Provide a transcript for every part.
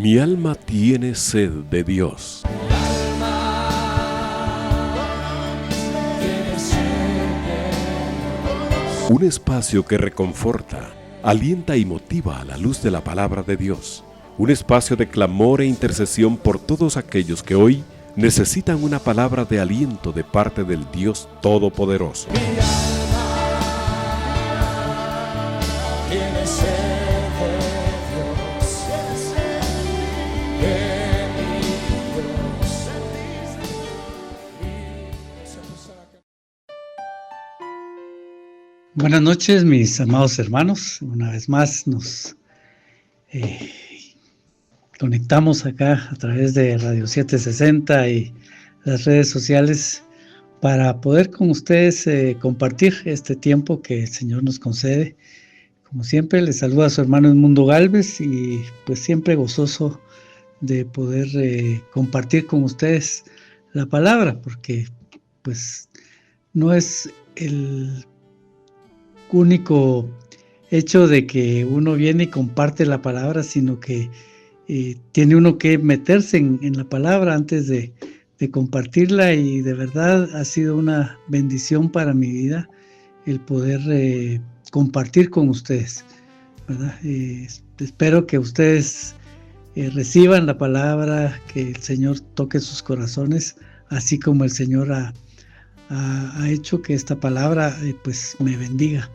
Mi alma tiene sed de Dios. Un espacio que reconforta, alienta y motiva a la luz de la palabra de Dios. Un espacio de clamor e intercesión por todos aquellos que hoy necesitan una palabra de aliento de parte del Dios Todopoderoso. Buenas noches, mis amados hermanos. Una vez más nos conectamos acá a través de Radio 760 y las redes sociales para poder con ustedes compartir este tiempo que el Señor nos concede. Como siempre, les saluda a su hermano Edmundo Galvez y pues siempre gozoso de poder compartir con ustedes la palabra, porque pues no es el único hecho de que uno viene y comparte la palabra, sino que tiene uno que meterse en la palabra antes de compartirla, y de verdad ha sido una bendición para mi vida el poder compartir con ustedes, ¿verdad? Espero que ustedes reciban la palabra, que el Señor toque sus corazones, así como el Señor ha hecho que esta palabra pues me bendiga.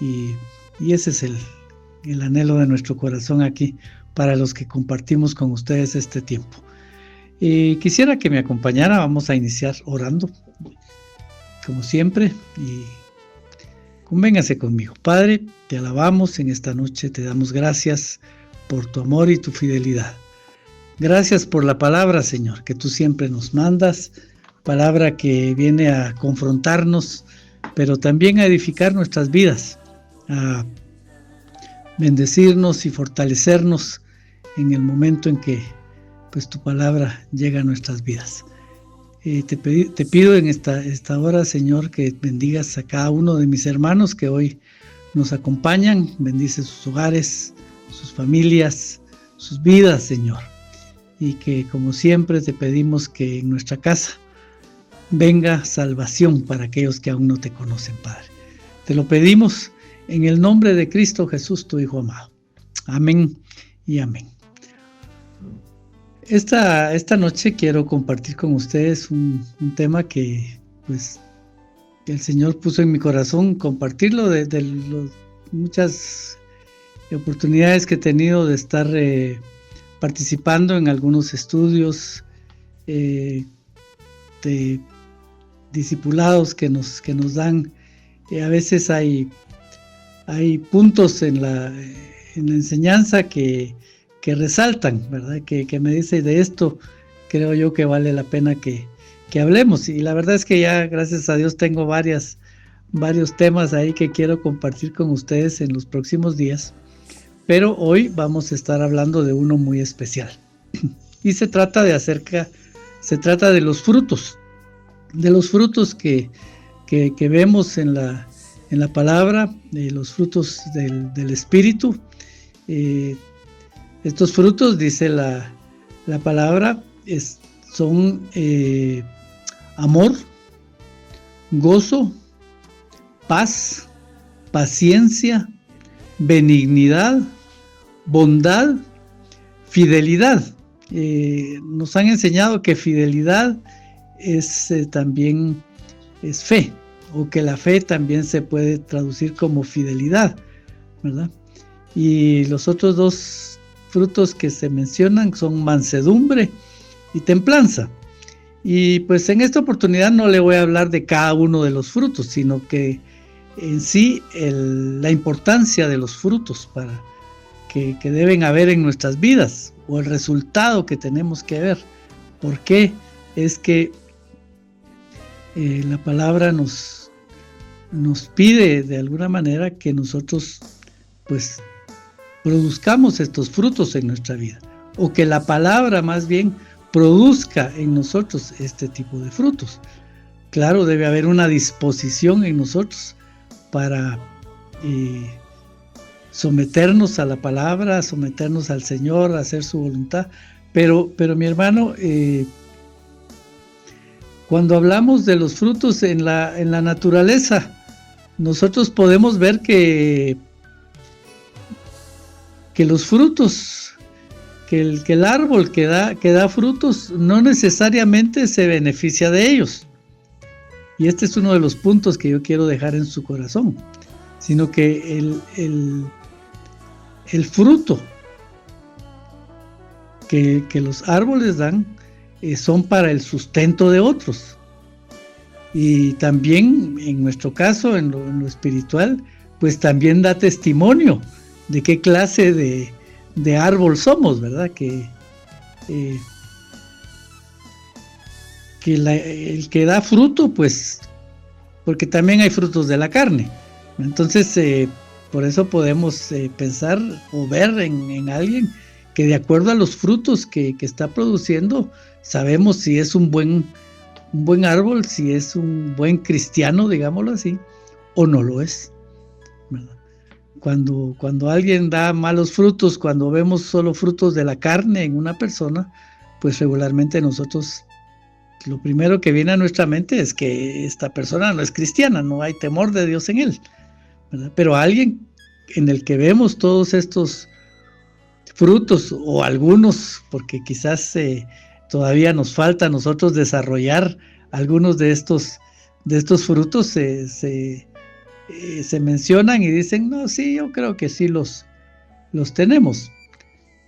Y ese es el anhelo de nuestro corazón aquí, para los que compartimos con ustedes este tiempo. Quisiera que me acompañara. Vamos a iniciar orando, como siempre, y convéngase conmigo. Padre, te alabamos en esta noche, te damos gracias por tu amor y tu fidelidad. Gracias por la palabra, Señor, que tú siempre nos mandas, palabra que viene a confrontarnos, pero también a edificar nuestras vidas, a bendecirnos y fortalecernos en el momento en que pues tu palabra llega a nuestras vidas. Te pido en esta hora, Señor, que bendigas a cada uno de mis hermanos que hoy nos acompañan. Bendice sus hogares, sus familias, sus vidas, Señor, y que como siempre te pedimos que en nuestra casa venga salvación para aquellos que aún no te conocen, Padre. Te lo pedimos en el nombre de Cristo Jesús, tu Hijo amado. Amén y amén. Esta noche quiero compartir con ustedes un tema que pues el Señor puso en mi corazón compartirlo, de muchas oportunidades que he tenido de estar participando en algunos estudios de discipulados que nos dan. A veces hay puntos en la enseñanza que resaltan, ¿verdad? Que me dice, de esto creo yo que vale la pena que hablemos. Y la verdad es que ya, gracias a Dios, tengo varios temas ahí que quiero compartir con ustedes en los próximos días. Pero hoy vamos a estar hablando de uno muy especial. Y se trata de los frutos. De los frutos que vemos en la palabra, de los frutos del Espíritu. Estos frutos, dice la palabra, son amor, gozo, paz, paciencia, benignidad, bondad, fidelidad. Nos han enseñado que fidelidad también es fe, o que la fe también se puede traducir como fidelidad, ¿verdad? Y los otros dos frutos que se mencionan son mansedumbre y templanza. Y pues en esta oportunidad no le voy a hablar de cada uno de los frutos, sino que en sí la importancia de los frutos para que deben haber en nuestras vidas, o el resultado que tenemos que ver. ¿Por qué es que la palabra nos pide de alguna manera que nosotros pues produzcamos estos frutos en nuestra vida, o que la palabra más bien produzca en nosotros este tipo de frutos? Claro, debe haber una disposición en nosotros para someternos a la palabra, someternos al Señor, hacer su voluntad. Pero mi hermano, cuando hablamos de los frutos en la naturaleza, nosotros podemos ver que los frutos, que el árbol que da frutos no necesariamente se beneficia de ellos. Y este es uno de los puntos que yo quiero dejar en su corazón, sino que el fruto que los árboles dan son para el sustento de otros. Y también en nuestro caso, en lo espiritual, pues también da testimonio de qué clase de árbol somos, ¿verdad? El que da fruto, pues, porque también hay frutos de la carne. Entonces, por eso podemos pensar o ver en alguien que de acuerdo a los frutos que está produciendo, sabemos si es un buen árbol, si es un buen cristiano, digámoslo así, o no lo es, ¿verdad? Cuando alguien da malos frutos, cuando vemos solo frutos de la carne en una persona, pues regularmente nosotros, lo primero que viene a nuestra mente es que esta persona no es cristiana, no hay temor de Dios en él, ¿verdad? Pero alguien en el que vemos todos estos frutos, o algunos, porque quizás todavía nos falta a nosotros desarrollar algunos de estos frutos, se mencionan y dicen, no, sí, yo creo que sí los tenemos.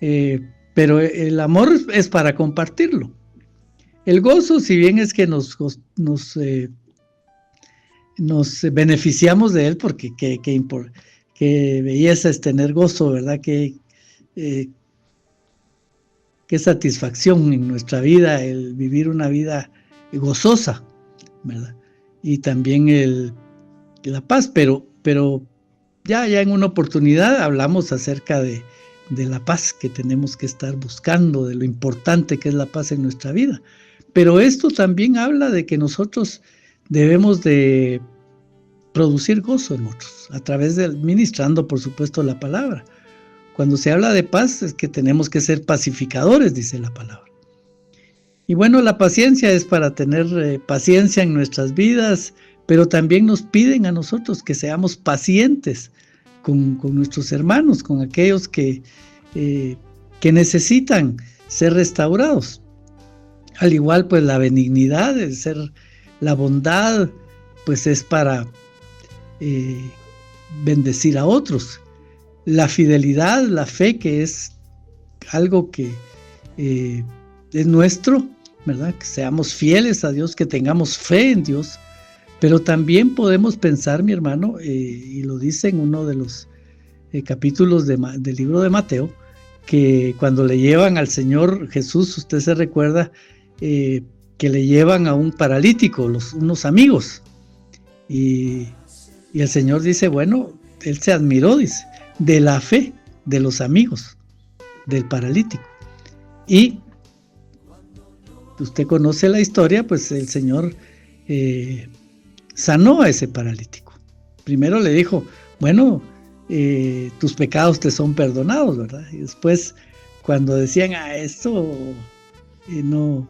Pero el amor es para compartirlo. El gozo, si bien es que nos beneficiamos de él, porque qué belleza es tener gozo, ¿verdad? Qué satisfacción en nuestra vida el vivir una vida gozosa, ¿verdad? Y también la paz, pero ya en una oportunidad hablamos acerca de la paz que tenemos que estar buscando, de lo importante que es la paz en nuestra vida. Pero esto también habla de que nosotros debemos de producir gozo en otros, a través de ministrando, por supuesto, la palabra. Cuando se habla de paz es que tenemos que ser pacificadores, dice la palabra. Y bueno, la paciencia es para tener paciencia en nuestras vidas, pero también nos piden a nosotros que seamos pacientes con nuestros hermanos, con aquellos que necesitan ser restaurados. Al igual, pues la benignidad, la bondad, pues es para bendecir a otros. La fidelidad, la fe, que es algo que es nuestro, ¿verdad? Que seamos fieles a Dios, que tengamos fe en Dios. Pero también podemos pensar, mi hermano, y lo dice en uno de los capítulos del libro de Mateo, que cuando le llevan al Señor Jesús, usted se recuerda que le llevan a un paralítico, unos amigos. Y el Señor dice, bueno, Él se admiró, dice, de la fe de los amigos del paralítico. Y usted conoce la historia, pues el Señor sanó a ese paralítico. Primero le dijo, bueno, tus pecados te son perdonados, ¿verdad? Y después, cuando decían, esto no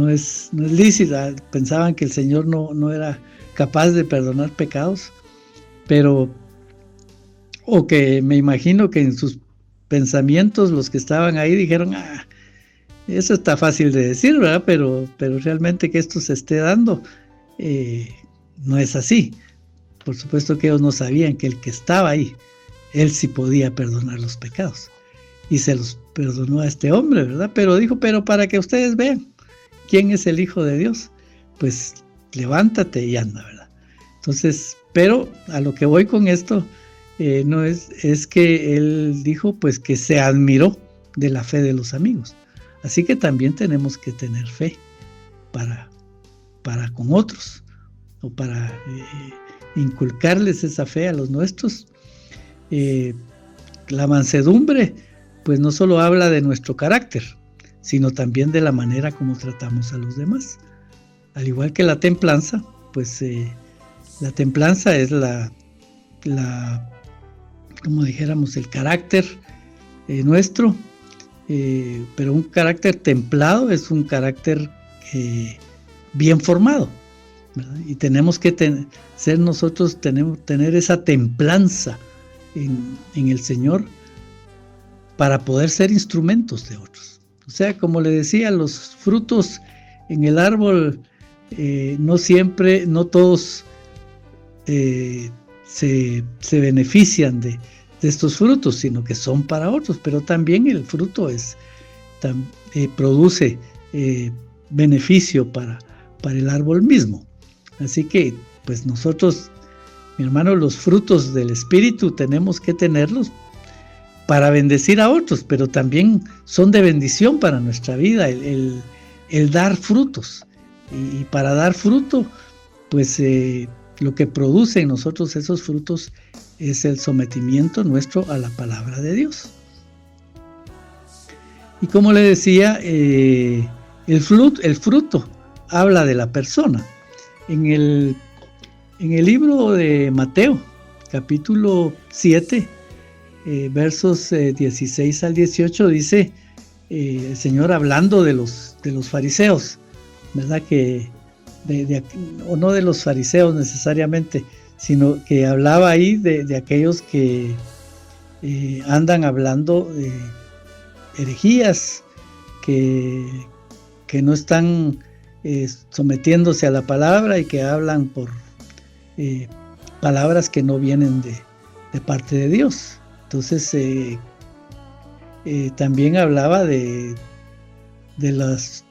es lícito, pensaban que el Señor no era capaz de perdonar pecados, o que me imagino que en sus pensamientos los que estaban ahí dijeron, eso está fácil de decir, ¿verdad? Pero realmente que esto se esté dando, no es así. Por supuesto que ellos no sabían que el que estaba ahí, él sí podía perdonar los pecados. Y se los perdonó a este hombre, ¿verdad? Pero dijo, pero para que ustedes vean quién es el Hijo de Dios, pues levántate y anda, ¿verdad? Entonces, pero a lo que voy con esto, no es que él dijo, pues que se admiró de la fe de los amigos. Así que también tenemos que tener fe para con otros, o para inculcarles esa fe a los nuestros. La mansedumbre, pues no solo habla de nuestro carácter, sino también de la manera como tratamos a los demás. Al igual que la templanza, pues la templanza es la como dijéramos, el carácter nuestro, pero un carácter templado es un carácter bien formado, ¿verdad? Y tenemos que tener esa templanza en el Señor para poder ser instrumentos de otros. O sea, como le decía, los frutos en el árbol no todos se benefician de estos frutos, sino que son para otros, pero también el fruto produce beneficio para el árbol mismo. Así que, pues nosotros, mi hermano, los frutos del Espíritu tenemos que tenerlos para bendecir a otros, pero también son de bendición para nuestra vida, el dar frutos. Y para dar fruto, pues lo que produce en nosotros esos frutos es el sometimiento nuestro a la palabra de Dios. Y como le decía, el fruto habla de la persona. En el libro de Mateo, capítulo 7, versos 16 al 18, dice el Señor hablando de los fariseos, ¿verdad? O no de los fariseos necesariamente, sino que hablaba ahí de aquellos que andan hablando de herejías, que no están sometiéndose a la palabra y que hablan por palabras que no vienen de parte de Dios. Entonces también hablaba de las,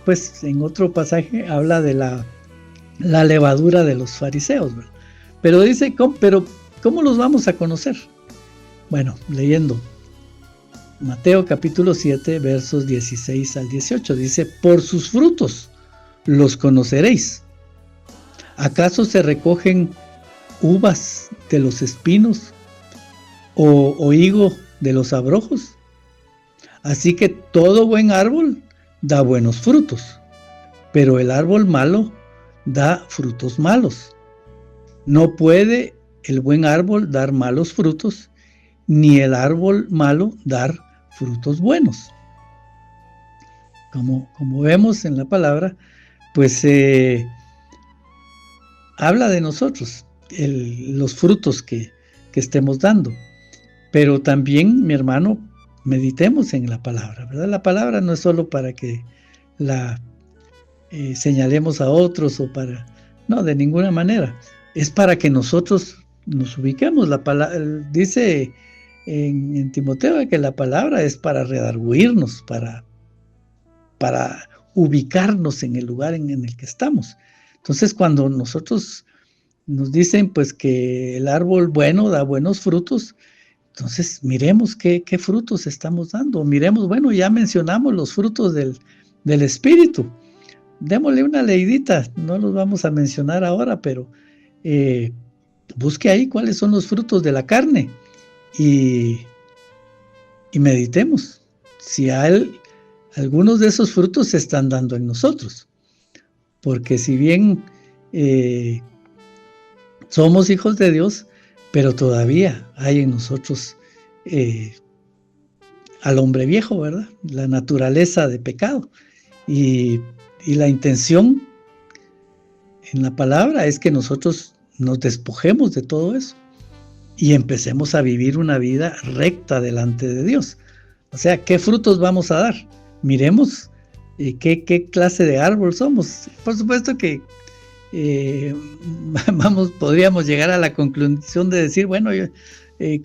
pues en otro pasaje habla de la levadura de los fariseos, ¿verdad? Pero dice, ¿cómo los vamos a conocer? Bueno, leyendo Mateo capítulo 7, versos 16 al 18, dice: por sus frutos los conoceréis. ¿Acaso se recogen uvas de los espinos o higo de los abrojos? Así que todo buen árbol da buenos frutos, pero el árbol malo da frutos malos. No puede el buen árbol dar malos frutos, ni el árbol malo dar frutos buenos. Como vemos en la palabra, pues habla de nosotros, los frutos que estemos dando. Pero también, mi hermano, meditemos en la palabra, ¿verdad? La palabra no es solo para que la señalemos a otros no, de ninguna manera. Es para que nosotros nos ubiquemos. La palabra dice en Timoteo que la palabra es para redarguirnos, para ubicarnos en el lugar en el que estamos. Entonces, cuando nosotros nos dicen pues que el árbol bueno da buenos frutos, entonces miremos qué frutos estamos dando. Miremos, bueno, ya mencionamos los frutos del Espíritu. Démosle una leidita, no los vamos a mencionar ahora, pero busque ahí cuáles son los frutos de la carne y meditemos si algunos de esos frutos se están dando en nosotros. Porque si bien somos hijos de Dios, pero todavía hay en nosotros al hombre viejo, ¿verdad? La naturaleza de pecado. Y la intención en la palabra es que nosotros nos despojemos de todo eso y empecemos a vivir una vida recta delante de Dios. O sea, ¿qué frutos vamos a dar? Miremos qué clase de árbol somos. Por supuesto que podríamos llegar a la conclusión de decir, bueno,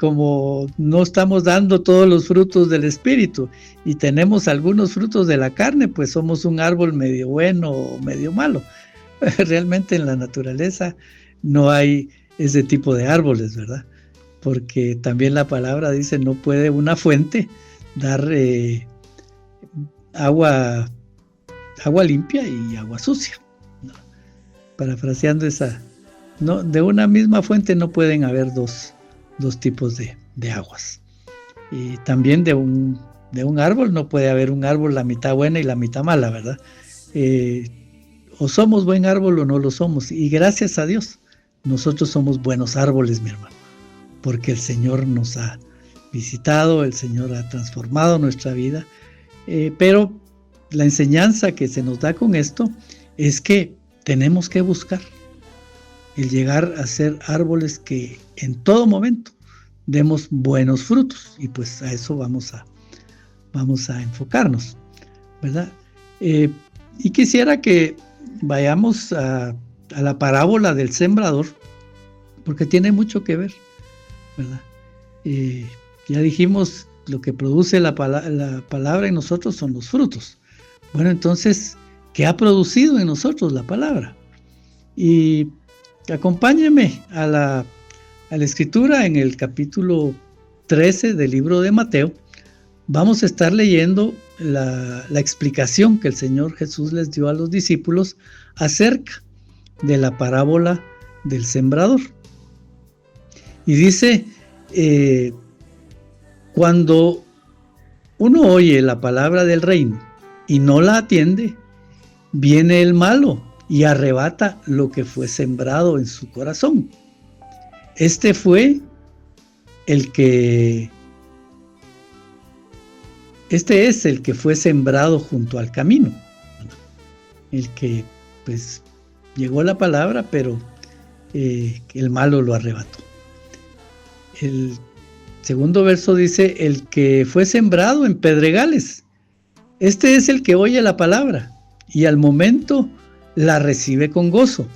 como no estamos dando todos los frutos del Espíritu y tenemos algunos frutos de la carne, pues somos un árbol medio bueno o medio malo. Realmente en la naturaleza no hay ese tipo de árboles, ¿verdad? Porque también la palabra dice, no puede una fuente dar agua limpia y agua sucia. ¿No? Parafraseando no, de una misma fuente no pueden haber dos tipos de aguas. Y también de un árbol no puede haber un árbol la mitad buena y la mitad mala, ¿verdad? O somos buen árbol o no lo somos. Y gracias a Dios, nosotros somos buenos árboles, mi hermano. porque el Señor nos ha visitado, el Señor ha transformado nuestra vida, pero la enseñanza que se nos da con esto es que tenemos que buscar el llegar a ser árboles que en todo momento demos buenos frutos, y pues a eso vamos a enfocarnos, ¿verdad? Y quisiera que vayamos a la parábola del sembrador, porque tiene mucho que ver, ¿verdad? Ya dijimos, lo que produce la palabra en nosotros son los frutos. Bueno, entonces, ¿qué ha producido en nosotros la palabra? Y acompáñenme a la escritura en el capítulo 13 del libro de Mateo. Vamos a estar leyendo la explicación que el Señor Jesús les dio a los discípulos acerca de la parábola del sembrador. Y dice, cuando uno oye la palabra del reino y no la atiende, viene el malo y arrebata lo que fue sembrado en su corazón. Este es el que fue sembrado junto al camino, el que pues llegó la palabra, pero el malo lo arrebató. El segundo verso dice, el que fue sembrado en pedregales. Este es el que oye la palabra y al momento la recibe con gozo,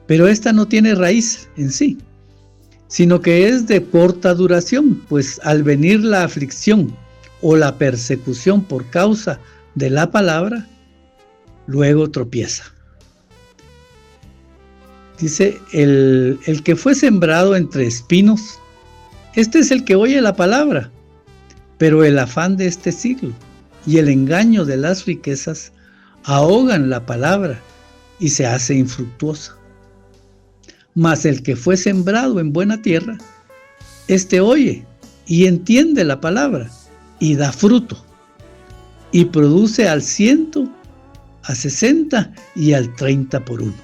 pero esta no tiene raíz en sí, sino que es de corta duración, pues al venir la aflicción o la persecución por causa de la palabra, luego tropieza. Dice, el que fue sembrado entre espinos, este es el que oye la palabra, pero el afán de este siglo y el engaño de las riquezas ahogan la palabra y se hace infructuosa. Mas el que fue sembrado en buena tierra, este oye y entiende la palabra y da fruto, y produce al 100, a 60 y al 30 por uno.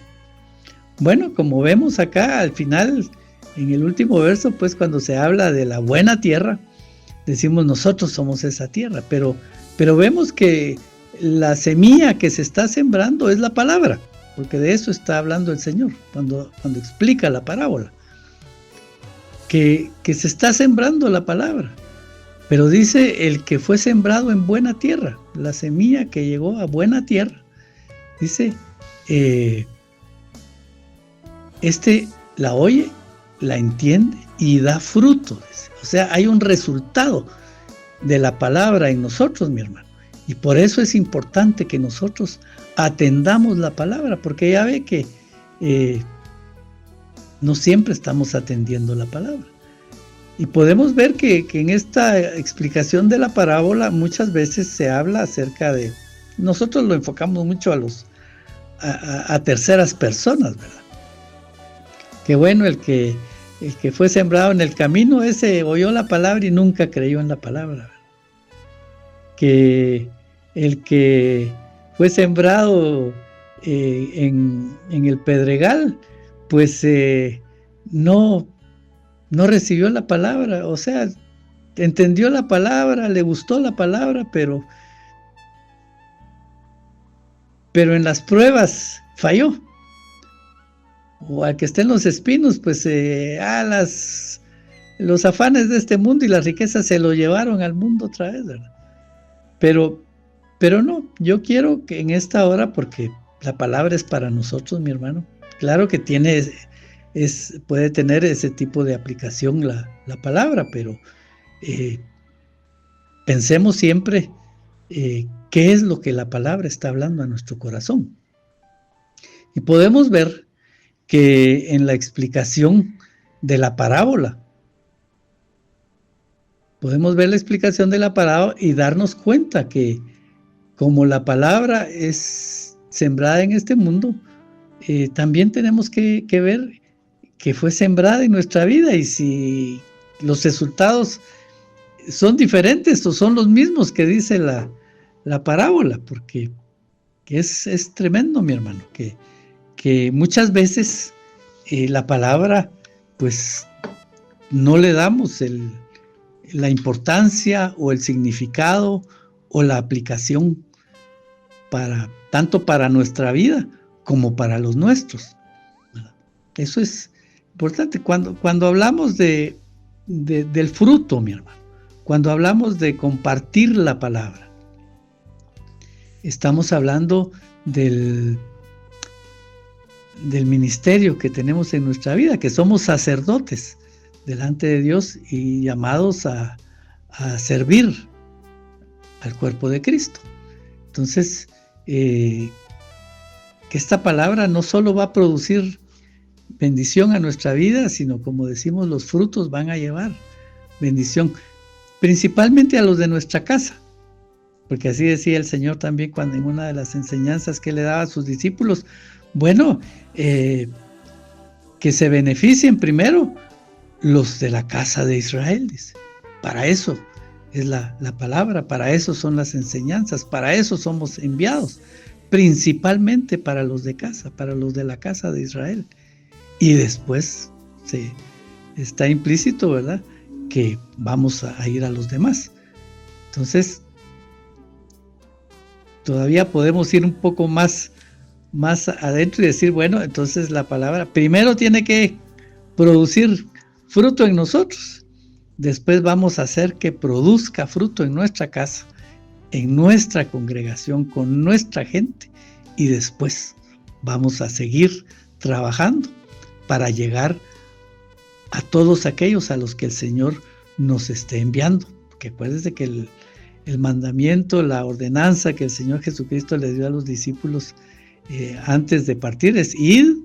Bueno, como vemos acá al final, en el último verso, pues cuando se habla de la buena tierra, decimos nosotros somos esa tierra, pero vemos que la semilla que se está sembrando es la palabra, porque de eso está hablando el Señor cuando explica la parábola, que se está sembrando la palabra. Pero dice el que fue sembrado en buena tierra, la semilla que llegó a buena tierra, dice, este la oye, la entiende y da fruto. O sea, hay un resultado de la palabra en nosotros, mi hermano. Y por eso es importante que nosotros atendamos la palabra, porque ya ve que no siempre estamos atendiendo la palabra. Y podemos ver que en esta explicación de la parábola muchas veces se habla acerca de, nosotros lo enfocamos mucho a terceras personas, ¿verdad? Que bueno, el que fue sembrado en el camino, ese oyó la palabra y nunca creyó en la palabra, ¿verdad? Que el que fue sembrado en el pedregal, pues no recibió la palabra, o sea, entendió la palabra, le gustó la palabra, pero en las pruebas falló. O al que esté en los espinos, pues los afanes de este mundo y las riquezas se lo llevaron al mundo otra vez, ¿verdad? Pero no, yo quiero que en esta hora, porque la palabra es para nosotros, mi hermano, claro que puede tener ese tipo de aplicación la palabra, pero pensemos siempre qué es lo que la palabra está hablando a nuestro corazón. Y podemos ver que en la explicación de la parábola, podemos ver la explicación de la parábola y darnos cuenta que como la palabra es sembrada en este mundo, también tenemos que ver que fue sembrada en nuestra vida, y si los resultados son diferentes o son los mismos que dice la parábola, porque es tremendo, mi hermano, que muchas veces la palabra pues no le damos la importancia o el significado o la aplicación tanto para nuestra vida como para los nuestros, ¿verdad? Eso es importante. Cuando hablamos del fruto, mi hermano, cuando hablamos de compartir la palabra, estamos hablando del ministerio que tenemos en nuestra vida, que somos sacerdotes delante de Dios y llamados a servir al cuerpo de Cristo. Entonces, que esta palabra no solo va a producir bendición a nuestra vida, sino, como decimos, los frutos van a llevar bendición, principalmente a los de nuestra casa, porque así decía el Señor también cuando en una de las enseñanzas que le daba a sus discípulos, bueno, que se beneficien primero los de la casa de Israel, dice. Para eso es la palabra, para eso son las enseñanzas, para eso somos enviados, principalmente para los de casa, para los de la casa de Israel. Y después está implícito, ¿verdad?, que vamos a ir a los demás. Entonces, todavía podemos ir un poco más adentro y decir, bueno, entonces la palabra primero tiene que producir fruto en nosotros, después vamos a hacer que produzca fruto en nuestra casa, en nuestra congregación, con nuestra gente, y después vamos a seguir trabajando para llegar a todos aquellos a los que el Señor nos esté enviando. Porque acuérdense que el mandamiento, la ordenanza que el Señor Jesucristo le dio a los discípulos antes de partir es ir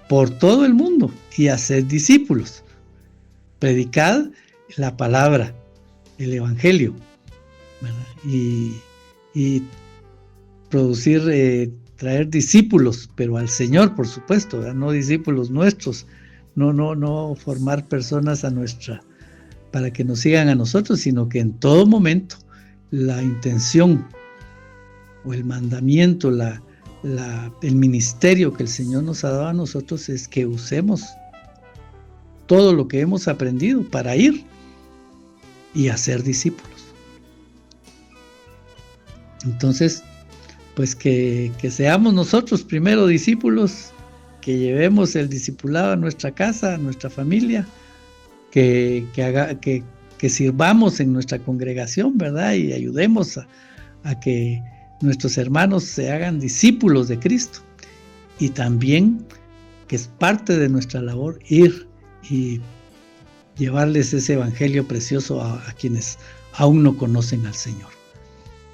por todo el mundo y hacer discípulos. Predicad la palabra, el evangelio, ¿verdad? Y producir, traer discípulos, pero al Señor, por supuesto, ¿verdad? No discípulos nuestros, no formar personas para que nos sigan a nosotros, sino que en todo momento la intención o el mandamiento, el ministerio que el Señor nos ha dado a nosotros es que usemos todo lo que hemos aprendido para ir y hacer discípulos. Entonces, pues que seamos nosotros primero discípulos, que llevemos el discipulado a nuestra casa, a nuestra familia, que sirvamos en nuestra congregación, ¿verdad? Y ayudemos a que nuestros hermanos se hagan discípulos de Cristo. Y también que es parte de nuestra labor ir y llevarles ese evangelio precioso a quienes aún no conocen al Señor,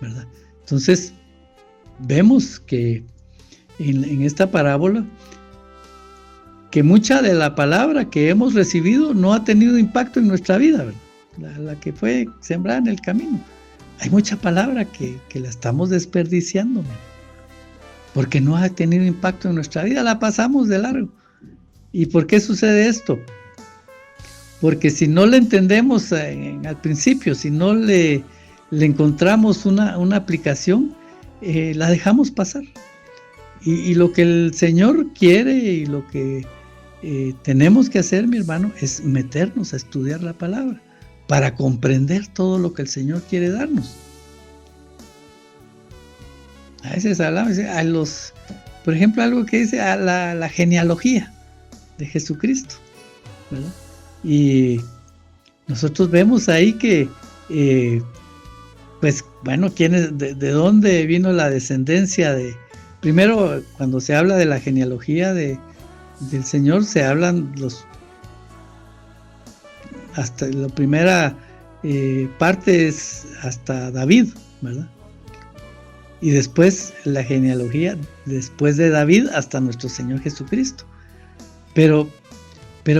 ¿verdad? Entonces, vemos que en esta parábola que mucha de la palabra que hemos recibido no ha tenido impacto en nuestra vida, ¿verdad? La que fue sembrada en el camino. Hay mucha palabra que la estamos desperdiciando, ¿verdad?, porque no ha tenido impacto en nuestra vida, la pasamos de largo. ¿Y por qué sucede esto? Porque si no le entendemos al principio, si no le encontramos una aplicación, la dejamos pasar. Y lo que el Señor quiere y lo que tenemos que hacer, mi hermano, es meternos a estudiar la palabra para comprender todo lo que el Señor quiere darnos. A veces hablamos por ejemplo, algo que dice a la genealogía de Jesucristo, ¿verdad? Y nosotros vemos ahí que pues bueno, de dónde vino la descendencia primero, cuando se habla de la genealogía del Señor, se hablan hasta la primera parte es hasta David, ¿verdad? Y después la genealogía, después de David, hasta nuestro Señor Jesucristo. Pero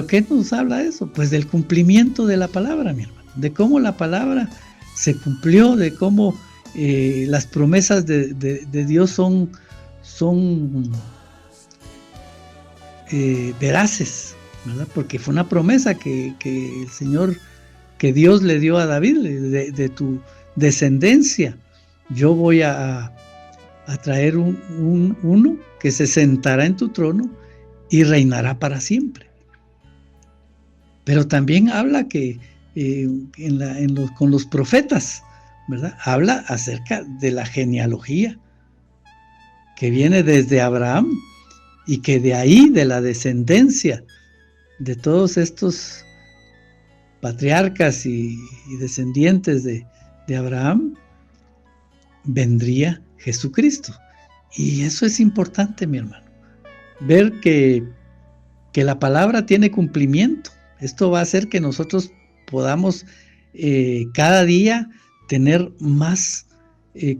¿qué nos habla eso? Pues del cumplimiento de la palabra, mi hermano, de cómo la palabra se cumplió, de cómo las promesas de Dios son veraces, ¿verdad? Porque fue una promesa que el Señor, que Dios le dio a David, de tu descendencia yo voy a traer uno que se sentará en tu trono y reinará para siempre. Pero también habla que con los profetas, ¿verdad? Habla acerca de la genealogía que viene desde Abraham y que de ahí, de la descendencia de todos estos patriarcas y descendientes de Abraham, vendría Jesucristo. Y eso es importante, mi hermano, ver que la palabra tiene cumplimiento. Esto va a hacer que nosotros podamos cada día tener más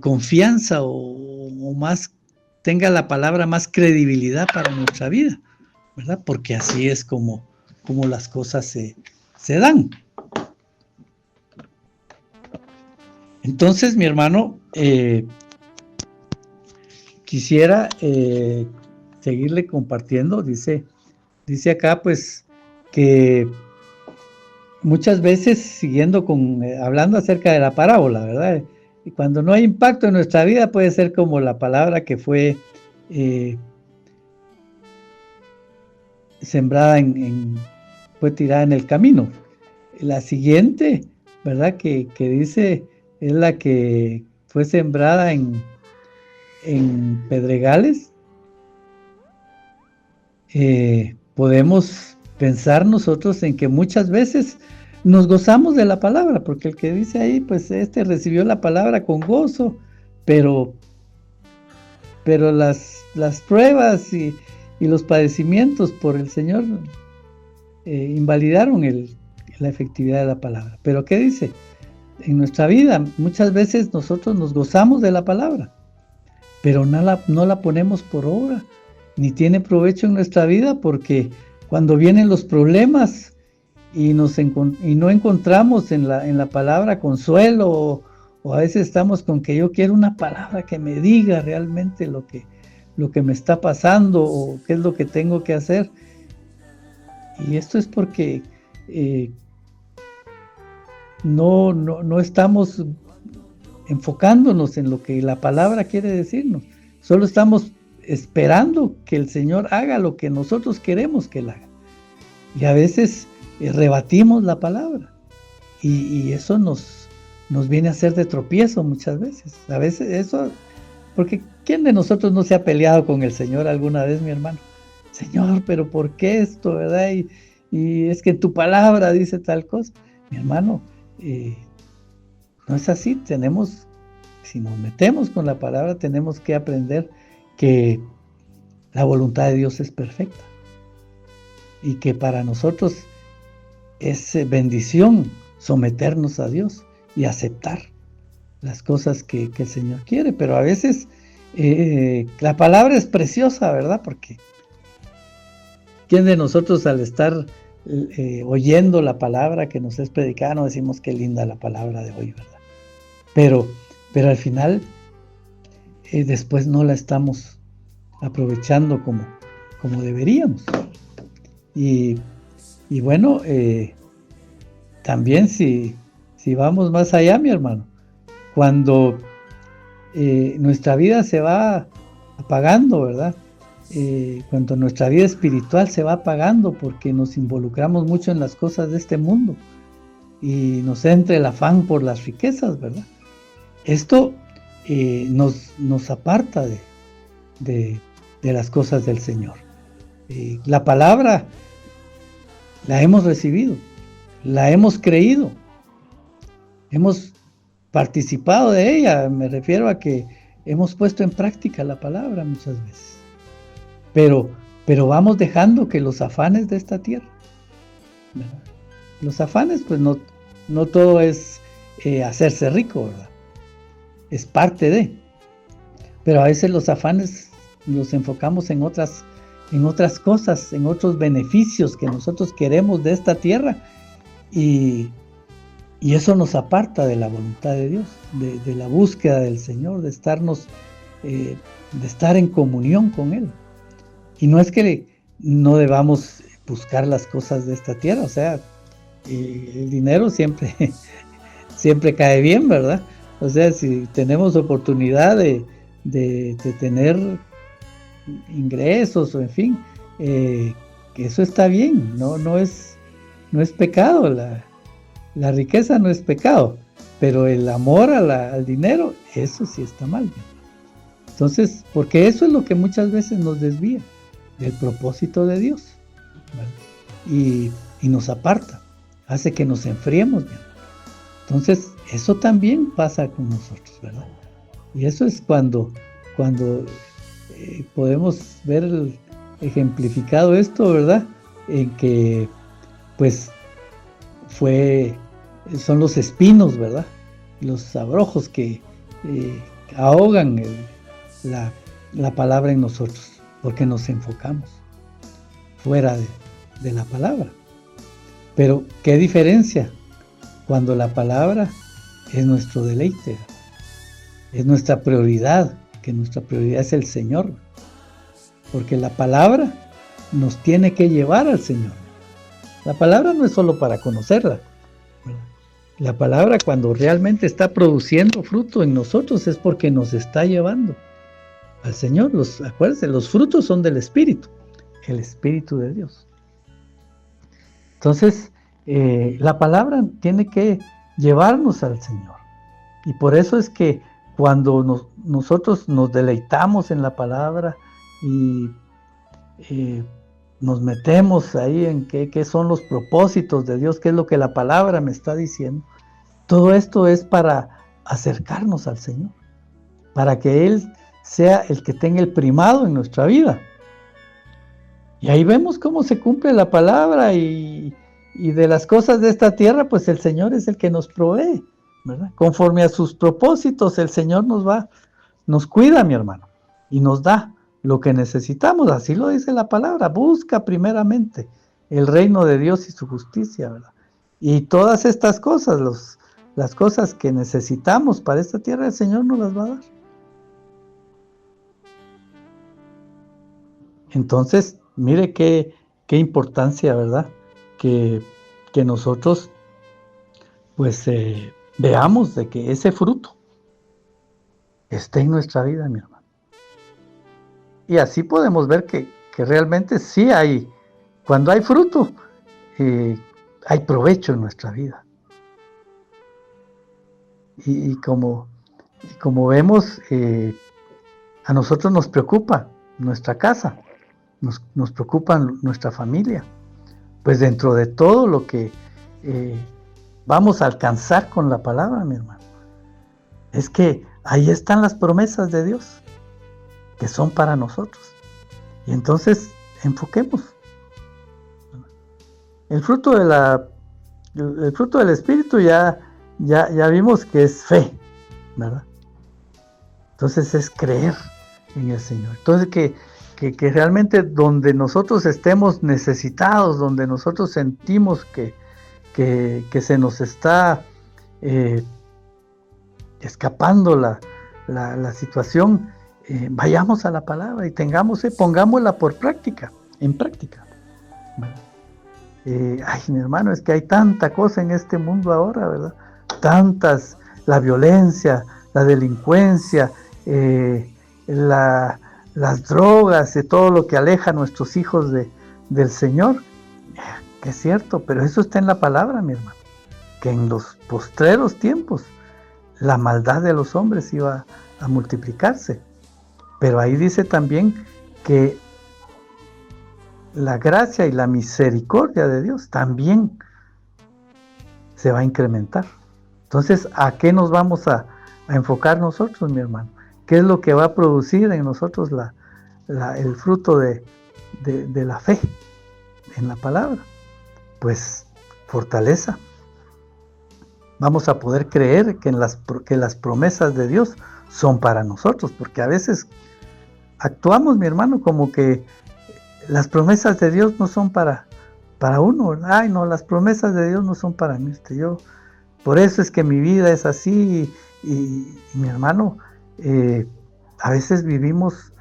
confianza o más, tenga la palabra más credibilidad para nuestra vida, ¿verdad? Porque así es como las cosas se dan. Entonces, mi hermano, quisiera seguirle compartiendo. Dice acá, pues, que muchas veces, siguiendo hablando acerca de la parábola, ¿verdad? Y cuando no hay impacto en nuestra vida, puede ser como la palabra que fue sembrada fue tirada en el camino. La siguiente, ¿verdad? Que dice, es la que fue sembrada en pedregales. Podemos pensar nosotros en que muchas veces nos gozamos de la palabra, porque el que dice ahí, pues recibió la palabra con gozo, pero las pruebas y los padecimientos por el Señor invalidaron la efectividad de la palabra. Pero ¿qué dice? En nuestra vida muchas veces nosotros nos gozamos de la palabra, pero no la ponemos por obra, ni tiene provecho en nuestra vida, porque cuando vienen los problemas y no encontramos en la palabra consuelo, o a veces estamos con que yo quiero una palabra que me diga realmente lo que me está pasando o qué es lo que tengo que hacer. Y esto es porque no estamos enfocándonos en lo que la palabra quiere decirnos. Solo estamos esperando que el Señor haga lo que nosotros queremos que Él haga. Y a veces rebatimos la palabra. Y eso nos viene a ser de tropiezo muchas veces. A veces eso, porque ¿quién de nosotros no se ha peleado con el Señor alguna vez, mi hermano? Señor, pero ¿por qué esto, verdad? Y es que tu palabra dice tal cosa. Mi hermano, no es así. Si nos metemos con la palabra, tenemos que aprender que la voluntad de Dios es perfecta y que para nosotros es bendición someternos a Dios y aceptar las cosas que el Señor quiere. Pero a veces la palabra es preciosa, ¿verdad? Porque ¿quién de nosotros, al estar oyendo la palabra que nos es predicada, no decimos qué linda la palabra de hoy, ¿verdad? Pero al final después no la estamos aprovechando como deberíamos. Y bueno, también si vamos más allá, mi hermano, cuando nuestra vida se va apagando, ¿verdad? Cuando nuestra vida espiritual se va apagando porque nos involucramos mucho en las cosas de este mundo y nos entra el afán por las riquezas, ¿verdad? Esto nos aparta de las cosas del Señor. La palabra la hemos recibido, la hemos creído, hemos participado de ella. Me refiero a que hemos puesto en práctica la palabra muchas veces, pero vamos dejando que los afanes de esta tierra, ¿verdad? Los afanes, pues no todo es hacerse rico, ¿verdad? Es parte de, pero a veces los afanes los enfocamos en otras cosas, en otros beneficios que nosotros queremos de esta tierra, y eso nos aparta de la voluntad de Dios, de la búsqueda del Señor, de estar en comunión con Él. Y no es que no debamos buscar las cosas de esta tierra, o sea, el dinero siempre cae bien, ¿verdad? O sea, si tenemos oportunidad de tener ingresos, o en fin, que eso está bien, no es no es pecado, la riqueza no es pecado, pero el amor al dinero, eso sí está mal. Entonces, porque eso es lo que muchas veces nos desvía del propósito de Dios, ¿vale? Y nos aparta, hace que nos enfriemos, ¿verdad? Entonces, eso también pasa con nosotros, ¿verdad? Y eso es cuando podemos ver ejemplificado esto, ¿verdad? En que, pues, son los espinos, ¿verdad? Los abrojos que ahogan la palabra en nosotros, porque nos enfocamos fuera de la palabra. Pero, ¿qué diferencia cuando la palabra es nuestro deleite? Es nuestra prioridad, que nuestra prioridad es el Señor. Porque la palabra nos tiene que llevar al Señor. La palabra no es solo para conocerla. La palabra, cuando realmente está produciendo fruto en nosotros, es porque nos está llevando al Señor. Acuérdense, los frutos son del Espíritu, el Espíritu de Dios. Entonces, la palabra tiene que llevarnos al Señor. Y por eso es que cuando nosotros nos deleitamos en la palabra y nos metemos ahí en qué son los propósitos de Dios, qué es lo que la palabra me está diciendo, todo esto es para acercarnos al Señor, para que Él sea el que tenga el primado en nuestra vida. Y ahí vemos cómo se cumple la palabra y de las cosas de esta tierra, pues el Señor es el que nos provee, ¿verdad? Conforme a sus propósitos, el Señor nos cuida, mi hermano, y nos da lo que necesitamos. Así lo dice la palabra: busca primeramente el reino de Dios y su justicia, ¿verdad? Y todas estas cosas, las cosas que necesitamos para esta tierra, el Señor nos las va a dar. Entonces, mire qué importancia, ¿verdad? Que nosotros, pues, veamos de que ese fruto esté en nuestra vida, mi hermano. Y así podemos ver que realmente sí hay, cuando hay fruto, hay provecho en nuestra vida. Y como vemos, a nosotros nos preocupa nuestra casa, nos preocupa nuestra familia. Pues dentro de todo lo que vamos a alcanzar con la palabra, mi hermano, es que ahí están las promesas de Dios, que son para nosotros. Y entonces, enfoquemos. El fruto del Espíritu ya vimos que es fe, ¿verdad? Entonces es creer en el Señor. Entonces que realmente donde nosotros estemos necesitados, donde nosotros sentimos que se nos está escapando la situación, vayamos a la palabra y pongámosla en práctica. Ay, mi hermano, es que hay tanta cosa en este mundo ahora, ¿verdad? La violencia, la delincuencia, las drogas y todo lo que aleja a nuestros hijos del Señor, que es cierto, pero eso está en la palabra, mi hermano, que en los postreros tiempos la maldad de los hombres iba a multiplicarse, pero ahí dice también que la gracia y la misericordia de Dios también se va a incrementar. Entonces, ¿a qué nos vamos a enfocar nosotros, mi hermano? ¿Qué es lo que va a producir en nosotros el fruto de la fe en la palabra? Pues fortaleza. Vamos a poder creer que las promesas de Dios son para nosotros, porque a veces actuamos, mi hermano, como que las promesas de Dios no son para uno, ¿verdad? Ay, no, las promesas de Dios no son para mí. Por eso es que mi vida es así. Y mi hermano, a veces vivimos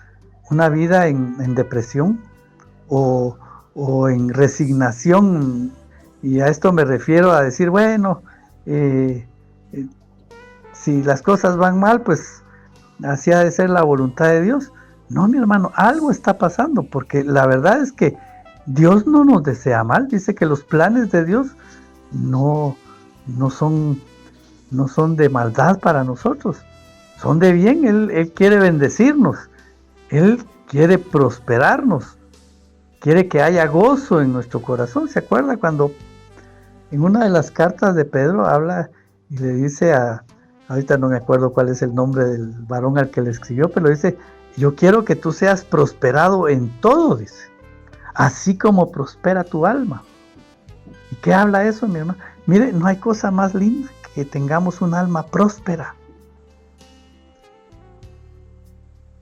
una vida en depresión o en resignación, y a esto me refiero a decir, bueno, si las cosas van mal, pues así ha de ser la voluntad de Dios. No, mi hermano, algo está pasando, porque la verdad es que Dios no nos desea mal. Dice que los planes de Dios no son de maldad para nosotros, son de bien. Él quiere bendecirnos, Él quiere prosperarnos, quiere que haya gozo en nuestro corazón. ¿Se acuerda cuando en una de las cartas de Pedro habla y le dice ahorita no me acuerdo cuál es el nombre del varón al que le escribió, pero dice, yo quiero que tú seas prosperado en todo, dice, así como prospera tu alma. ¿Y qué habla eso, mi hermano? Mire, no hay cosa más linda que tengamos un alma próspera.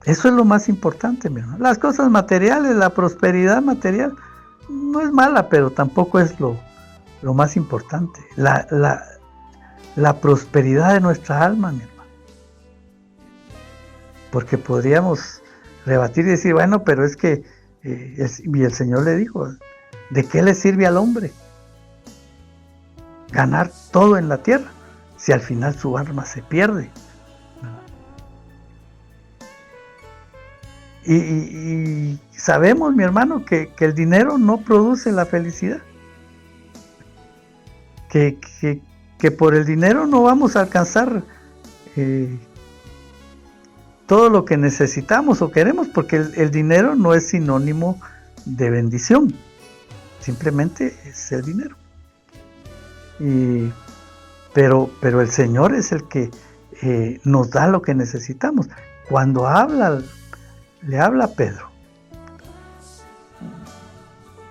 Eso es lo más importante, mi hermano. Las cosas materiales, la prosperidad material, no es mala, pero tampoco es lo más importante. La prosperidad de nuestra alma, mi hermano. Porque podríamos rebatir y decir, bueno, pero es que, y el Señor le dijo, ¿de qué le sirve al hombre ganar todo en la tierra si al final su alma se pierde? Y sabemos, mi hermano, que el dinero no produce la felicidad. Que por el dinero no vamos a alcanzar todo lo que necesitamos o queremos, porque el dinero no es sinónimo de bendición. Simplemente es el dinero. Pero el Señor es el que nos da lo que necesitamos. Cuando le habla a Pedro,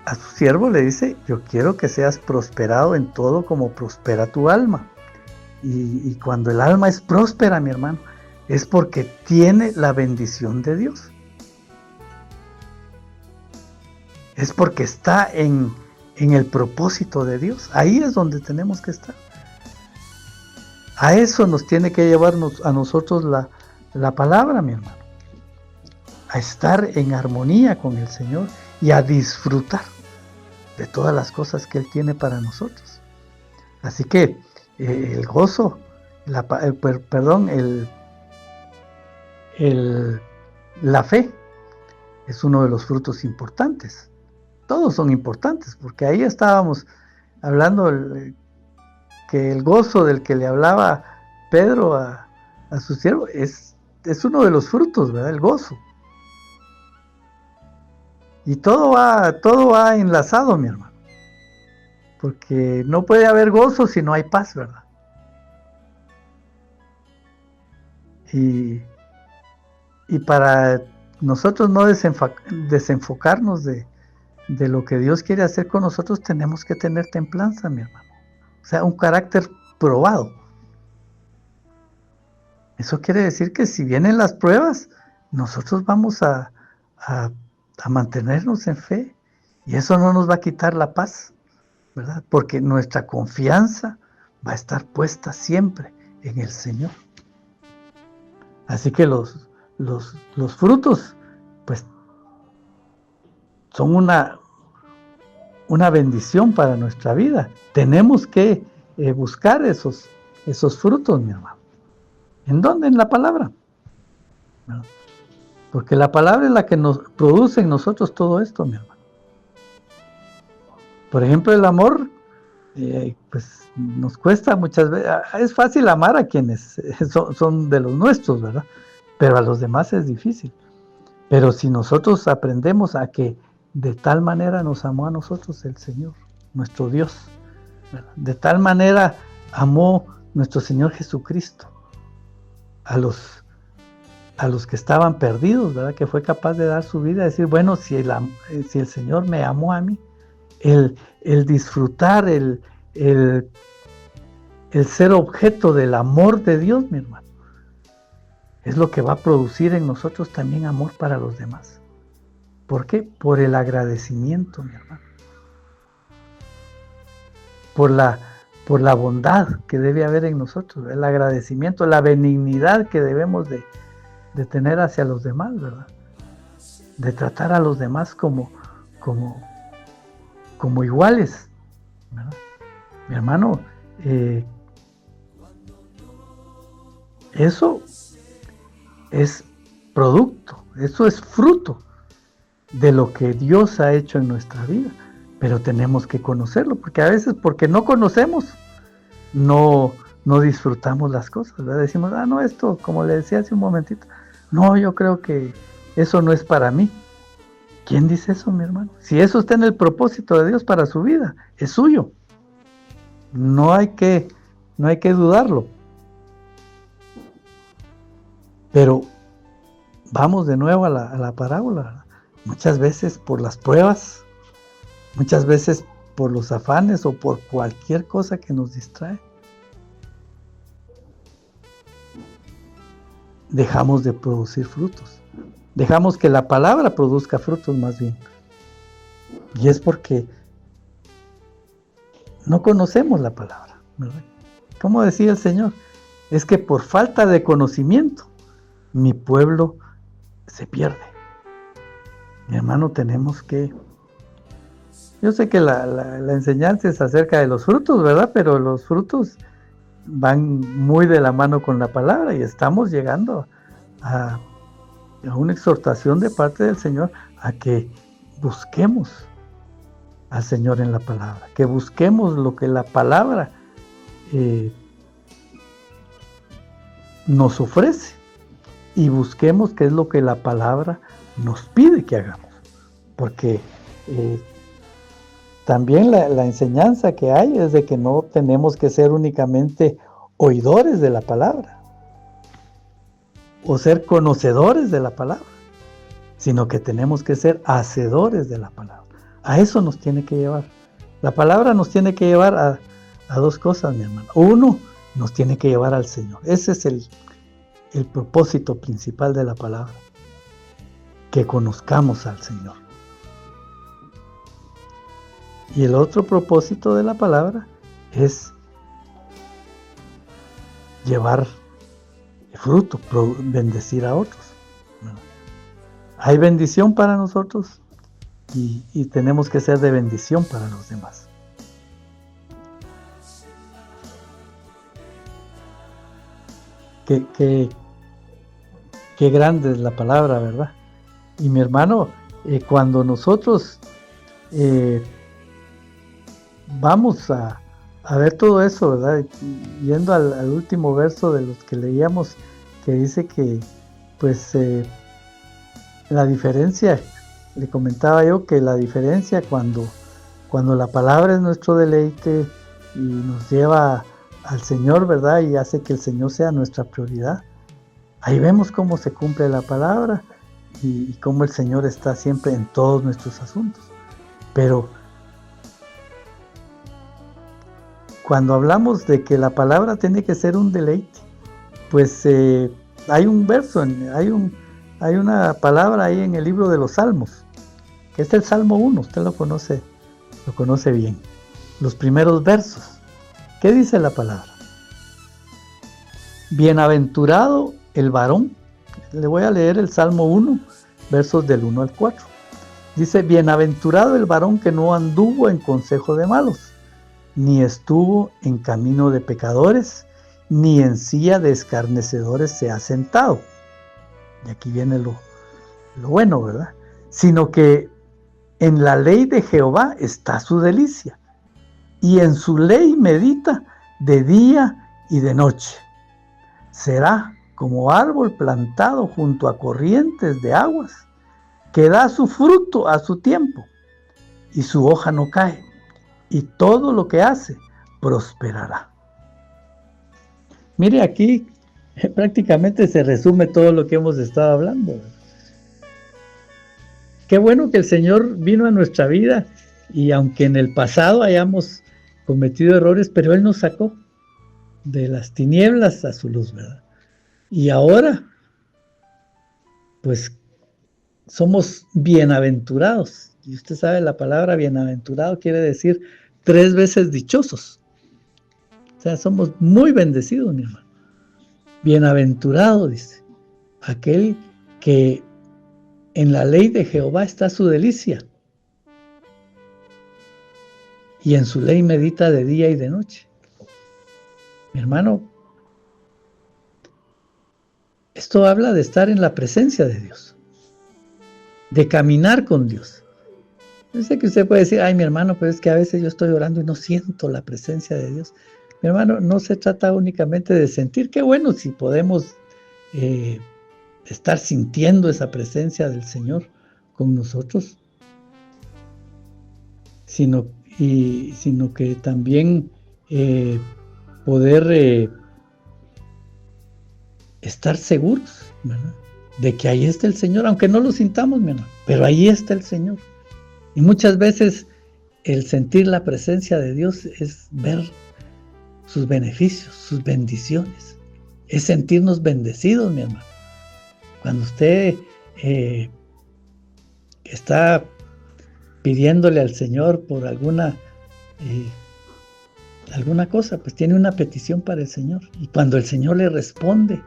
a su siervo le dice, yo quiero que seas prosperado en todo como prospera tu alma. Y cuando el alma es próspera, mi hermano, es porque tiene la bendición de Dios. Es porque está en el propósito de Dios. Ahí es donde tenemos que estar. A eso nos tiene que llevarnos a nosotros la palabra, mi hermano. A estar en armonía con el Señor y a disfrutar de todas las cosas que Él tiene para nosotros. Así que el gozo, la fe es uno de los frutos importantes. Todos son importantes, porque ahí estábamos hablando que el gozo del que le hablaba Pedro a su siervo es uno de los frutos, ¿verdad? El gozo. Y todo va enlazado, mi hermano. Porque no puede haber gozo si no hay paz, ¿verdad? Y para nosotros no desenfocarnos de lo que Dios quiere hacer con nosotros, tenemos que tener templanza, mi hermano. O sea, un carácter probado. Eso quiere decir que si vienen las pruebas, nosotros vamos a mantenernos en fe, y eso no nos va a quitar la paz, ¿verdad? Porque nuestra confianza va a estar puesta siempre en el Señor. Así que los frutos, pues, son una bendición para nuestra vida. Tenemos que buscar esos frutos, mi hermano. ¿En dónde? En la palabra, ¿verdad? Porque la palabra es la que nos produce en nosotros todo esto, mi hermano. Por ejemplo, el amor, pues nos cuesta muchas veces. Es fácil amar a quienes son de los nuestros, ¿verdad? Pero a los demás es difícil. Pero si nosotros aprendemos a que de tal manera nos amó a nosotros el Señor, nuestro Dios, ¿verdad? De tal manera amó nuestro Señor Jesucristo a los que estaban perdidos, ¿verdad? Que fue capaz de dar su vida, decir, bueno, si el Señor me amó a mí, el disfrutar, el ser objeto del amor de Dios, mi hermano, es lo que va a producir en nosotros también amor para los demás. ¿Por qué? Por el agradecimiento, mi hermano. Por la bondad que debe haber en nosotros, el agradecimiento, la benignidad que debemos de tener hacia los demás, ¿verdad? De tratar a los demás como iguales, ¿verdad? Mi hermano, eso es producto, eso es fruto de lo que Dios ha hecho en nuestra vida, pero tenemos que conocerlo, porque a veces porque no conocemos, no disfrutamos las cosas, ¿verdad? Decimos, no, esto, como le decía hace un momentito, no, yo creo que eso no es para mí. ¿Quién dice eso, mi hermano? Si eso está en el propósito de Dios para su vida, es suyo. No hay que dudarlo. Pero vamos de nuevo a la parábola. Muchas veces por las pruebas, muchas veces por los afanes o por cualquier cosa que nos distrae, dejamos de producir frutos. Dejamos que la palabra produzca frutos más bien. Y es porque no conocemos la palabra, ¿verdad? Como decía el Señor, es que por falta de conocimiento mi pueblo se pierde. Mi hermano, tenemos que... Yo sé que la enseñanza es acerca de los frutos, ¿verdad? Pero los frutos van muy de la mano con la palabra y estamos llegando a una exhortación de parte del Señor a que busquemos al Señor en la palabra, que busquemos lo que la palabra nos ofrece y busquemos qué es lo que la palabra nos pide que hagamos, porque también la enseñanza que hay es de que no tenemos que ser únicamente oidores de la palabra o ser conocedores de la palabra, sino que tenemos que ser hacedores de la palabra. A eso nos tiene que llevar. La palabra nos tiene que llevar a dos cosas, mi hermano. Uno, nos tiene que llevar al Señor. Ese es el propósito principal de la palabra. Que conozcamos al Señor. Y el otro propósito de la palabra es llevar fruto, bendecir a otros. Hay bendición para nosotros y tenemos que ser de bendición para los demás. Qué grande es la palabra, ¿verdad? Y mi hermano, cuando nosotros vamos a ver todo eso, ¿verdad? Yendo al último verso de los que leíamos, que dice que, pues, la diferencia, le comentaba yo que la diferencia cuando la palabra es nuestro deleite y nos lleva al Señor, ¿verdad? Y hace que el Señor sea nuestra prioridad. Ahí vemos cómo se cumple la palabra y cómo el Señor está siempre en todos nuestros asuntos. Pero cuando hablamos de que la palabra tiene que ser un deleite, pues hay un verso, hay una palabra ahí en el libro de los Salmos, que es el Salmo 1, usted lo conoce bien. Los primeros versos. ¿Qué dice la palabra? Bienaventurado el varón. Le voy a leer el Salmo 1, versos del 1 al 4. Dice, bienaventurado el varón que no anduvo en consejo de malos, ni estuvo en camino de pecadores, ni en silla de escarnecedores se ha sentado. Y aquí viene lo bueno, ¿verdad? Sino que en la ley de Jehová está su delicia, y en su ley medita de día y de noche. Será como árbol plantado junto a corrientes de aguas, que da su fruto a su tiempo, y su hoja no cae, y todo lo que hace prosperará. Mire, aquí prácticamente se resume todo lo que hemos estado hablando. Qué bueno que el Señor vino a nuestra vida y aunque en el pasado hayamos cometido errores, pero Él nos sacó de las tinieblas a su luz, ¿verdad? Y ahora, pues, somos bienaventurados. Y usted sabe, la palabra bienaventurado quiere decir 3 veces dichosos. O sea, somos muy bendecidos, mi hermano. Bienaventurado, dice, aquel que en la ley de Jehová está su delicia, y en su ley medita de día y de noche. Mi hermano, esto habla de estar en la presencia de Dios. de caminar con Dios. Yo sé que usted puede decir, ay, mi hermano, pero es que a veces yo estoy orando y no siento la presencia de Dios. Mi hermano, no se trata únicamente de sentir. Qué bueno si podemos estar sintiendo esa presencia del Señor con nosotros, sino que también poder estar seguros, ¿verdad?, de que ahí está el Señor, aunque no lo sintamos, mi hermano, pero ahí está el Señor. Y muchas veces el sentir la presencia de Dios es ver sus beneficios, sus bendiciones, es sentirnos bendecidos, mi hermano. Cuando usted está pidiéndole al Señor por alguna cosa, pues tiene una petición para el Señor. Y cuando el Señor le responde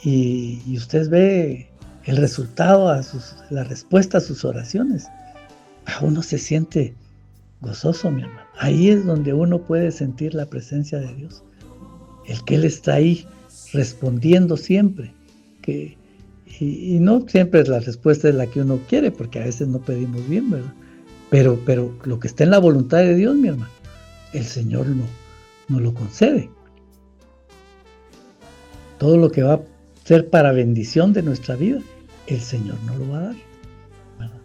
y usted ve el resultado, la respuesta a sus oraciones, uno se siente gozoso, mi hermano. Ahí es donde uno puede sentir la presencia de Dios. El que Él está ahí respondiendo siempre. Y no siempre la respuesta es la que uno quiere, porque a veces no pedimos bien, ¿verdad? Pero lo que está en la voluntad de Dios, mi hermano, el Señor no lo concede. Todo lo que va a ser para bendición de nuestra vida, el Señor no lo va a dar, ¿verdad?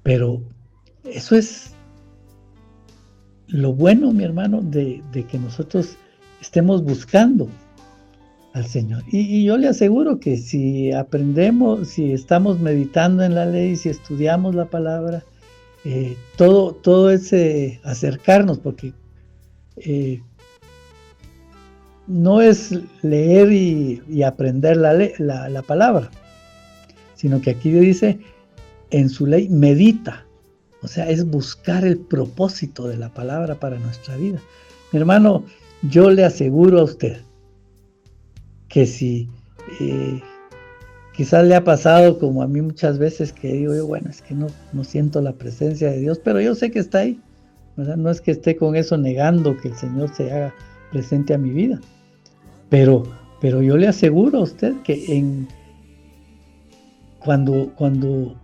Pero eso es lo bueno, mi hermano, de que nosotros estemos buscando al Señor. Y yo le aseguro que si aprendemos, si estamos meditando en la ley, si estudiamos la palabra, todo ese acercarnos, porque no es leer y aprender la palabra, sino que aquí dice, en su ley medita. O sea, es buscar el propósito de la palabra para nuestra vida. Mi hermano, yo le aseguro a usted que si quizás le ha pasado como a mí muchas veces, que digo yo, bueno, es que no siento la presencia de Dios, pero yo sé que está ahí, ¿verdad? No es que esté con eso negando que el Señor se haga presente a mi vida, pero yo le aseguro a usted que cuando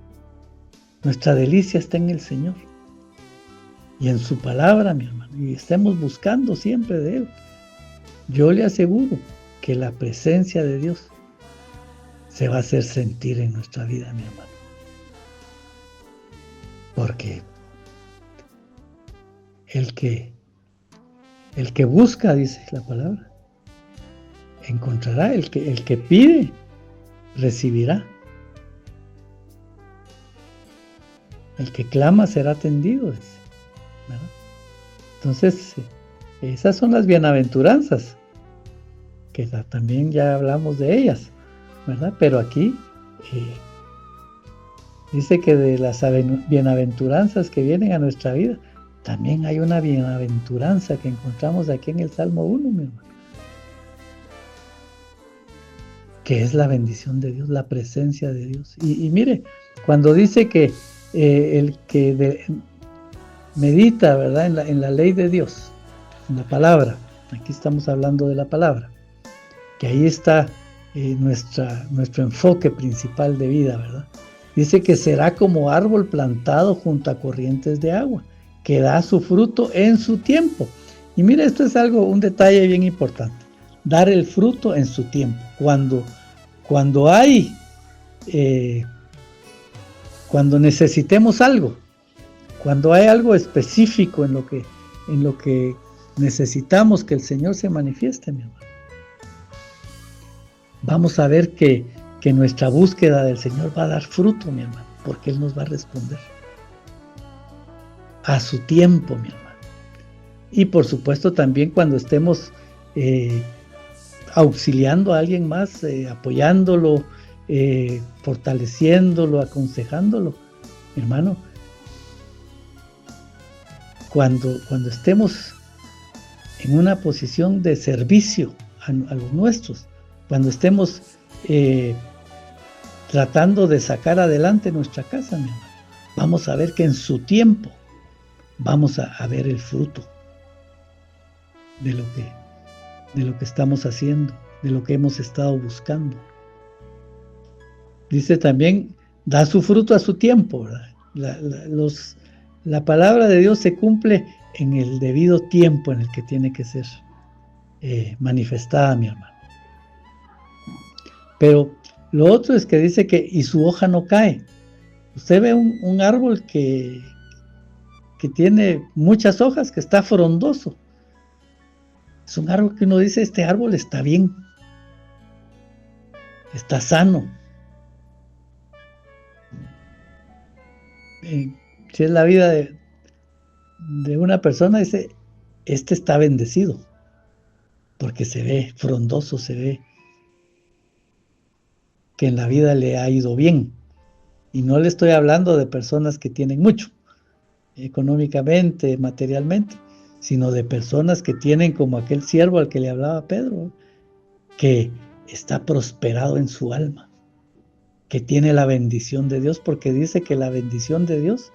nuestra delicia está en el Señor y en su palabra, mi hermano, y estemos buscando siempre de Él, yo le aseguro que la presencia de Dios se va a hacer sentir en nuestra vida, mi hermano. Porque el que busca, dice la palabra, encontrará. El que pide, recibirá. El que clama será atendido, dice, ¿verdad? Entonces, esas son las bienaventuranzas, que también ya hablamos de ellas, ¿verdad? Pero aquí dice que de las bienaventuranzas que vienen a nuestra vida, también hay una bienaventuranza que encontramos aquí en el Salmo 1, mi hermano, que es la bendición de Dios, la presencia de Dios. Y mire, cuando dice que el que medita, ¿verdad?, en la ley de Dios, en la palabra, aquí estamos hablando de la palabra, que ahí está nuestro enfoque principal de vida, ¿verdad? Dice que será como árbol plantado junto a corrientes de agua, que da su fruto en su tiempo. Y mira, esto es un detalle bien importante, dar el fruto en su tiempo. Cuando necesitemos algo, cuando hay algo específico en lo que necesitamos que el Señor se manifieste, mi hermano, vamos a ver que nuestra búsqueda del Señor va a dar fruto, mi hermano, porque Él nos va a responder a su tiempo, mi hermano. Y por supuesto también cuando estemos auxiliando a alguien más, apoyándolo, fortaleciéndolo, aconsejándolo, mi hermano, cuando estemos en una posición de servicio a los nuestros, cuando estemos tratando de sacar adelante nuestra casa, mi hermano, vamos a ver que en su tiempo vamos a ver el fruto de lo que estamos haciendo, de lo que hemos estado buscando. dice también, da su fruto a su tiempo, ¿verdad? La palabra de Dios se cumple en el debido tiempo en el que tiene que ser manifestada, mi hermano. Pero lo otro es que dice que y su hoja no cae. Usted ve un árbol que tiene muchas hojas, que está frondoso. Es un árbol que uno dice, este árbol está bien, está sano. Si es la vida de una persona, dice, este está bendecido, porque se ve frondoso, se ve que en la vida le ha ido bien. Y no le estoy hablando de personas que tienen mucho, económicamente, materialmente, sino de personas que tienen como aquel siervo al que le hablaba Pedro, que está prosperado en su alma, que tiene la bendición de Dios, porque dice que la bendición de Dios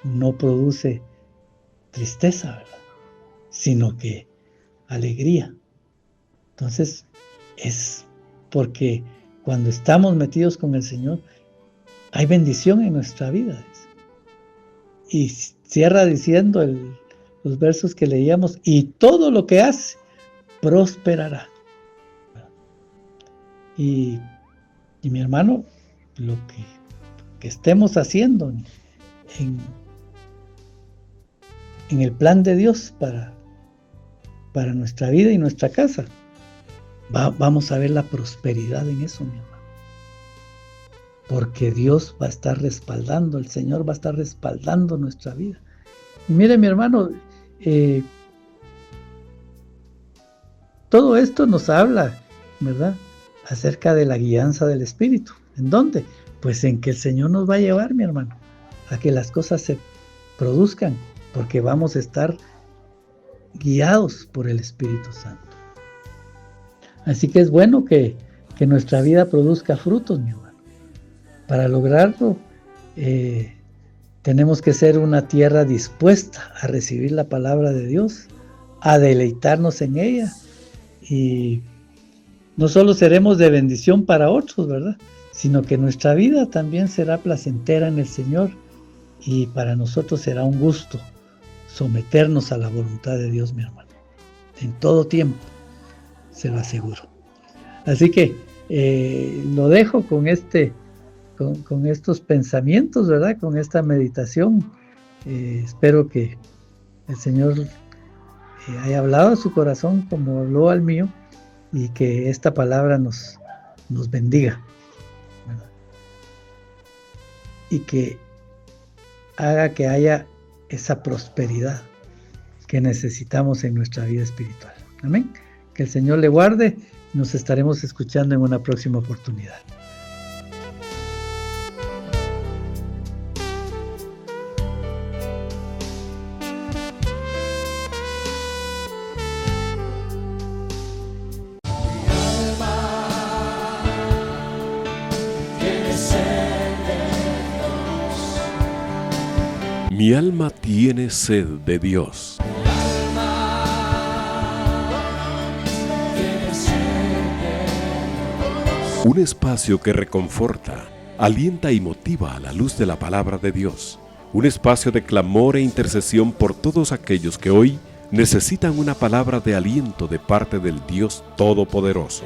no produce tristeza, ¿verdad?, sino que alegría. Entonces, es porque cuando estamos metidos con el Señor, hay bendición en nuestra vida. Y cierra diciendo los versos que leíamos, y todo lo que hace prosperará. Y mi hermano, lo que estemos haciendo en el plan de Dios para nuestra vida y nuestra casa, vamos a ver la prosperidad en eso, mi hermano. Porque Dios va a estar respaldando, el Señor va a estar respaldando nuestra vida. Y mire, mi hermano, todo esto nos habla, ¿verdad?, acerca de la guianza del Espíritu. ¿En dónde? Pues en que el Señor nos va a llevar, mi hermano, a que las cosas se produzcan, porque vamos a estar guiados por el Espíritu Santo. Así que es bueno que nuestra vida produzca frutos, mi hermano. Para lograrlo, tenemos que ser una tierra dispuesta a recibir la palabra de Dios, a deleitarnos en ella, y no solo seremos de bendición para otros, ¿verdad?, sino que nuestra vida también será placentera en el Señor, y para nosotros será un gusto someternos a la voluntad de Dios, mi hermano, en todo tiempo, se lo aseguro. Así que lo dejo con estos pensamientos, ¿verdad?, con esta meditación. Espero que el Señor haya hablado a su corazón como habló al mío, y que esta palabra nos bendiga, ¿verdad?, y que haga que haya esa prosperidad que necesitamos en nuestra vida espiritual. Amén. Que el Señor le guarde. Nos estaremos escuchando en una próxima oportunidad. Mi alma tiene sed de Dios. Un espacio que reconforta, alienta y motiva a la luz de la palabra de Dios. Un espacio de clamor e intercesión por todos aquellos que hoy necesitan una palabra de aliento de parte del Dios Todopoderoso.